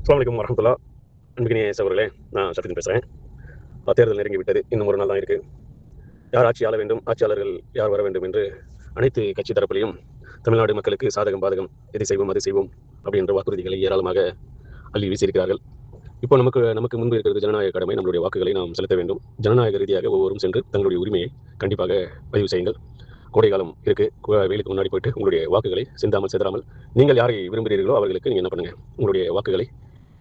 அஸ்ஸலாமு அலைக்கும் வரஹ்மத்துல்லாஹ். அன்பிற்கினிய சகோதரர்களே, நான் ஷஃபீன் பேசுகிறேன். தேர்தல் நெருங்கி விட்டது. இன்னும் ஒரு நாள் தான் இருக்குது. யார் ஆட்சி ஆள வேண்டும், ஆட்சியாளர்கள் யார் வர வேண்டும் என்று அனைத்து கட்சி தரப்பிலையும் தமிழ்நாடு மக்களுக்கு சாதகம் பாதகம், எதை செய்வோம் அதை செய்வோம் அப்படின்ற வாக்குறுதிகளை ஏராளமாக அள்ளி வீசியிருக்கிறார்கள். இப்போ நமக்கு நமக்கு முன்பு இருக்கிறது ஜனநாயக கடமை. நம்மளுடைய வாக்குகளை நாம் செலுத்த வேண்டும். ஜனநாயக ரீதியாக ஒவ்வொருவரும் சென்று தங்களுடைய உரிமையை கண்டிப்பாக பதிவு செய்யுங்கள். கோடை காலம் இருக்குது. வெயிலுக்கு முன்னாடி போயிட்டு உங்களுடைய வாக்குகளை சிந்தாமல் சிதறாமல் நீங்கள் யாரை விரும்புகிறீர்களோ அவர்களுக்கு நீங்கள் என்ன பண்ணுங்கள், உங்களுடைய வாக்குகளை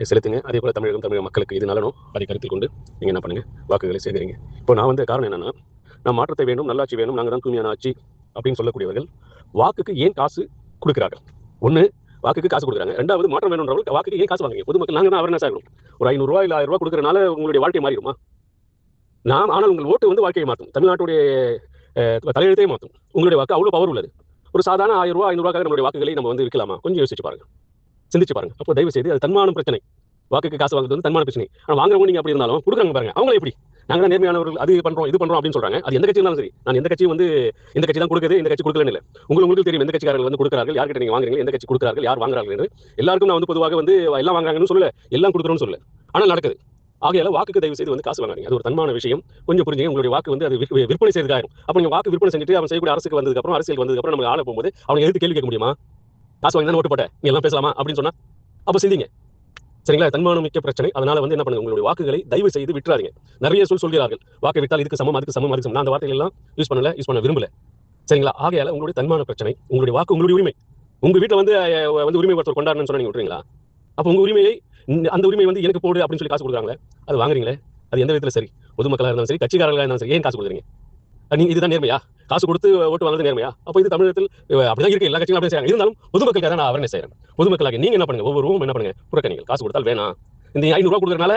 செலுத்துங்க. அதே போல் தமிழக மக்களுக்கு இது நலனோ அதை கருத்தில் கொண்டு நீங்கள் என்ன பண்ணுங்கள், வாக்குகளை சேகரிங்க. இப்போ நான் காரணம் என்னென்னா, நான் மாற்றத்தை வேண்டும், நல்லாட்சி வேணும், நாங்கள் தான் தூய்மையான ஆட்சி அப்படின்னு சொல்லக்கூடியவர்கள் வாக்குக்கு ஏன் காசு கொடுக்குறார்கள்? ஒன்று, வாக்குக்கு காசு கொடுக்குறாங்க. ரெண்டாவது, மாற்றம் வேணுன்றவர்கள் வாக்குக்கு ஏன் காசு வாங்குங்க? பொதுமக்கள் நாங்கள் தான் அவேர்னஸ் ஆகணும். ஒரு 500 இல்லை 1000 கொடுக்குறனால உங்களுடைய வாழ்க்கை மாறிடுமா? ஆனால் உங்கள் ஓட்டு வாழ்க்கையை மாற்றும், தமிழ்நாட்டுடைய தலையெழுத்தையே மாற்றும். உங்களுடைய வாக்கு அவ்வளோ பவர் உள்ளது. ஒரு சாதாரண 1000 500 நம்மளுடைய வாக்குகளை நம்ம விற்கலாமா? கொஞ்சம் யோசிச்சு பாருங்க, சிந்திச்சு பாருங்க. அப்போ தயவு செய்து அது தன்மான பிரச்சனை. வாக்குக்கு காசு வாங்குறது தன்மான பிரச்சனை. ஆனால் வாங்குறவங்க நீங்கள் அப்படி இருந்தாலும் கொடுக்குறாங்க பாருங்க, அவங்கள எப்படி நாங்கள் தான் நேர்மையானவர்கள், அது பண்ணுறோம் இது பண்ணுறோம் அப்படின்னு சொல்கிறாங்க. அது எந்த கட்சி இருந்தாலும் சரி. நான் எந்த கட்சியும் இந்த கட்சி தான் கொடுக்குது, இந்த கட்சி கொடுக்கலன்னு இல்லை. உங்களுக்கு தெரியும் எந்த கட்சிக்காரர்கள் கொடுக்குறார்கள், யார்கிட்ட நீங்கள் வாங்குறீங்க, எந்த கட்சி கொடுக்குறார்கள், யார் வாங்குறார்கள் என்று. எல்லாருக்கும் நான் பொதுவாக எல்லாம் வாங்குறாங்கன்னு சொல்லல, எல்லாம் கொடுக்குறோன்னு சொல்லல. ஆனால் நடக்குது. ஆகையால வாக்குக்கு தயவு செய்து காசு வாங்காதீங்க. அது ஒரு தன்மான விஷயம். கொஞ்சம் புரிஞ்சுங்க. உங்களுடைய வாக்கு அது விற்பனை செய்யறதாயிரும். அப்போ நீங்கள் வாக்கு விற்பனை செஞ்சுட்டு அவன் செய்யக்கூடிய அரசுக்கு வந்ததுக்கப்புறம், அரசியல் வந்ததுக்கப்புறம் நம்ம ஆள போகும்போது அவனை எடுத்து கேள்வி கேட்க முடியுமா? காசு வாங்கி தான் ஓட்டு போட்ட, நீ எல்லாம் பேசலாமா அப்படின்னு சொன்னா அப்போ சிந்திங்க. சரிங்களா? தன்மானம் மிக்க பிரச்சனை. அதனால என்ன பண்ணுங்க, உங்களுடைய வாக்குகளை தயவு செய்து விட்டுறாதீங்க. நிறைய சொல்கிறார்கள், வாக்கை விட்டால் இதுக்கு சமம், அதுக்கு சமம், அதுக்கு சமம். நான் அந்த வார்த்தைகள் எல்லாம் யூஸ் பண்ண விரும்பல. சரிங்களா? ஆகையால உங்களுடைய தன்மான பிரச்சனை, உங்களுடைய வாக்கு உங்களுடைய உரிமை. உங்க வீட்டில் உரிமை ஒருத்தர் கொண்டாடணும்னு சொன்னா நீங்க விட்டுறீங்களா? அப்போ உங்க உரிமையை, அந்த உரிமை எனக்கு போடு அப்படின்னு சொல்லி காசு கொடுக்குறாங்களே, அது வாங்குறீங்களே, அது எந்த விதத்தில் சரி? பொதுமக்களாக இருந்தாலும் சரி, கட்சிக்காரர்களாக இருந்தாலும் சரி, ஏன் காசு கொடுக்குறீங்க? நீங்க இதுதான் நேர்மையா? காசு கொடுத்து ஓட்டு வாங்குறது நேர்மையா? அப்போ இது தமிழகத்தில் அப்படிதான் இருக்கு. எல்லா கட்சியும் அப்படி செய்யறாங்க. இருந்தாலும் பொதுமக்களுக்காக நான் அவர்னஸ் செய்யறேன். பொதுமக்களாக நீங்க என்ன பண்ணுங்க, ஒவ்வொருவரும் என்ன பண்ணுங்க, புறக்கணிகள். காசு கொடுத்தால் வேணாம். இந்த 500 கொடுக்கறதுனால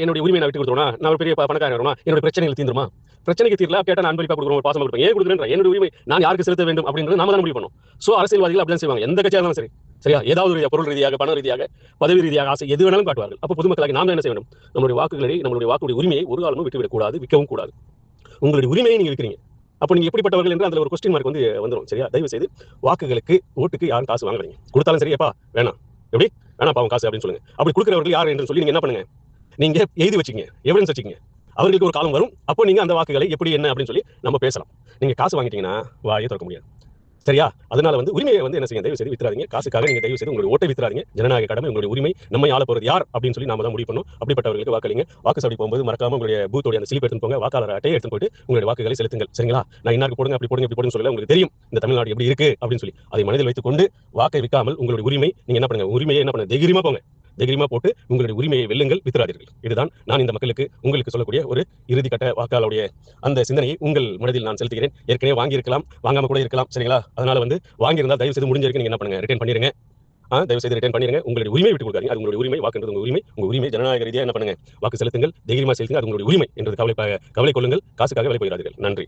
என்னுடைய உரிமையை நான் விட்டு கொடுத்துருவா, நான் ஒரு பெரிய பணக்காரன் வருமா, என்னுடைய பிரச்சனைகள் தீர்ந்துருமா? பிரச்சனைக்கு தீர்ல கேட்டா நான் அன்பளிப்பா கொடுக்குறோம், ஒரு பாசமா கொடுப்பேன். ஏன் கொடுக்குறேன்? என்னுடைய உரிமை நான் யாருக்கு செலுத்த வேண்டும் அப்படின்றது நாம தான் முடிவு பண்ணணும். சோ அரசியல்வாதிகள் அப்படிதான் செய்வாங்க, எந்த கட்சியாக இருந்தாலும் சரி. சரியா? ஏதாவது ஒரு பொருள் ரீதியாக, பண ரீதியாக, பதவி ரீதியாக ஆசை எது வேணாலும் காட்டுவார்கள். அப்போ பொதுமக்களாக நாம என்ன செய்ய வேண்டும்? நம்மளுடைய வாக்குகளை, நம்மளுடைய வாக்குடைய உரிமையை ஒரு காலமும் விட்டுவிடக் கூடாது, விற்கவும் கூடாது. உங்களுடைய உரிமையை நீங்க விற்கிறீங்க. அப்போ நீங்க எப்படிப்பட்டவர்கள் என்று அதுல ஒரு கொஸ்டின் மார்க் வந்துடும். சரியா? தயவு செய்து வாக்குகளுக்கு, ஓட்டுக்கு யாரும் காசு வாங்குறீங்க. கொடுத்தாலும் சரி, எப்பா வேணாம், எப்படி வேணாம் பாவம் காசு அப்படின்னு சொல்லுங்க. அப்படி கொடுக்குறவர்கள் யார் என்று சொல்லி நீங்க என்ன பண்ணுங்க, நீங்க எழுதி வச்சுக்கங்க, எவிடன்ஸ் வச்சுக்கங்க. அவர்களுக்கு ஒரு காலம் வரும், அப்போ நீங்க அந்த வாக்குகளை எப்படி என்ன அப்படின்னு சொல்லி நம்ம பேசலாம். நீங்க காசு வாங்கிட்டீங்கன்னா வாயை திறக்க முடியாது. சரியா? அதனால உரிமையை என்ன செய்ய, தயவு செய்து வித்துறாதீங்க. காசுக்காக நீங்க தயவு செய்து உங்களுடைய ஓட்டை வித்துறாதீங்க. ஜனநாயக கடமை, உங்களுடைய உரிமை. நம்மை ஆள போறது யார் அப்படின்னு சொல்லி நாம தான் முடிவு பண்ணணும். அப்படிப்பட்டவர்களுக்கு வாக்களிங்க. வாக்குச்சாவடி போகும்போது மறக்காம உங்களுடைய பூத்தோட அந்த ஸ்லிப் எடுத்து போங்க, வாக்காளர் அட்டையை எடுத்து போயிட்டு உங்களுடைய வாக்குகளை செலுத்துங்கள். சரிங்களா? நான் இன்னாருக்கு போடுங்க, அப்படி போடுங்க, இப்படி போடுங்க சொல்லல. உங்களுக்கு தெரியும் இந்த தமிழ்நாடு எப்படி இருக்கு அப்படின்னு சொல்லி. அதை மனதில் வைத்துக் கொண்டு வாக்கை விற்காமல் உங்களுடைய உரிமை, நீங்க என்ன பண்ணுங்க, உரிமையை என்ன பண்ணுங்க, தைரியமா போங்க. தைரியமா போட்டு உங்களுடைய உரிமையை வெல்லுங்கள், வித்துறாதீர்கள். இதுதான் நான் இந்த மக்களுக்கு, உங்களுக்கு சொல்லக்கூடிய ஒரு இறுதிக்கட்ட வாக்காளருடைய அந்த சிந்தனையை உங்கள் மனதில் நான் செலுத்துகிறேன். ஏற்கனவே வாங்கியிருக்கலாம், வாங்காம கூட இருக்கலாம். சரிங்களா? அதனால வாங்கியிருந்தால் தயவு செய்து முடிஞ்சிருக்கு, நீங்க என்ன பண்ணுங்க, ரிட்டர்ன் பண்ணிருங்க. தயவு செய்து ரிட்டர்ன் பண்ணிருங்க. உங்களுடைய உரிமை விட்டு கொடுக்காதீங்க. அது உங்களுடைய உரிமை. வாக்குன்றது உங்க உரிமை. உங்க உரிமை ஜனநாயக ரீதியாக என்ன பண்ணுங்க, வாக்கு செலுத்துங்கள், தைரியமா செலுத்துங்க. அது உங்களுடைய உரிமை என்று கவலை கொள்ளுங்கள். காசுக்காக வேலை போகிறார்கள். நன்றி.